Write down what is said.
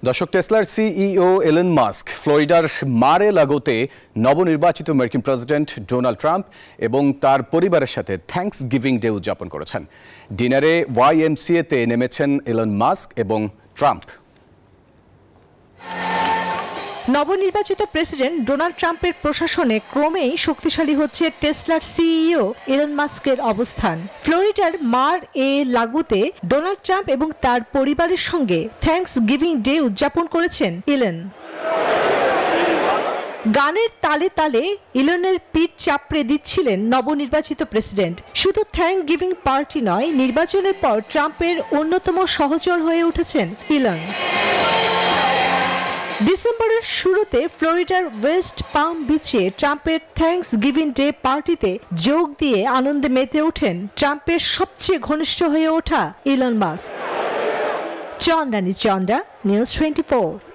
দর্শক, টেসলার CEO Elon Musk ফ্লোরিডার মার-এ-লাগোতে নবনির্বাচিত মার্কিন প্রেসিডেন্ট ডোনাল্ড ট্রাম্প এবং তার পরিবারের সাথে থ্যাঙ্কস গিভিং ডে উদযাপন করেছেন। ডিনারে YMCA-তে নেমেছেন এলন মাস্ক এবং ট্রাম্প। নবনির্বাচিত প্রেসিডেন্ট ডোনাল্ড ট্রাম্পের প্রশাসনে ক্রমেই শক্তিশালী হচ্ছে টেসলার সিইও এলন মাস্কের অবস্থান। ফ্লোরিডার মার-এ-লাগোতে ডোনাল্ড ট্রাম্প এবং তার পরিবারের সঙ্গে থ্যাঙ্কস গিভিং ডে উদযাপন করেছেন এলন। গানের তালে তালে ইলনের পিঠ চাপড়ে দিচ্ছিলেন নবনির্বাচিত প্রেসিডেন্ট। শুধু থ্যাঙ্ক গিভিং পার্টি নয়, নির্বাচনের পর ট্রাম্পের অন্যতম সহচর হয়ে উঠেছেন ইলন। ডিসেম্বরের শুরুতে ফ্লোরিডার ওয়েস্ট পাম বিচে ট্রাম্পের থ্যাঙ্কস গিভিং ডে পার্টিতে যোগ দিয়ে আনন্দে মেতে ওঠেন ট্রাম্পের সবচেয়ে ঘনিষ্ঠ হয়ে ওঠা Elon Musk. Chandrani Chandra, news 24।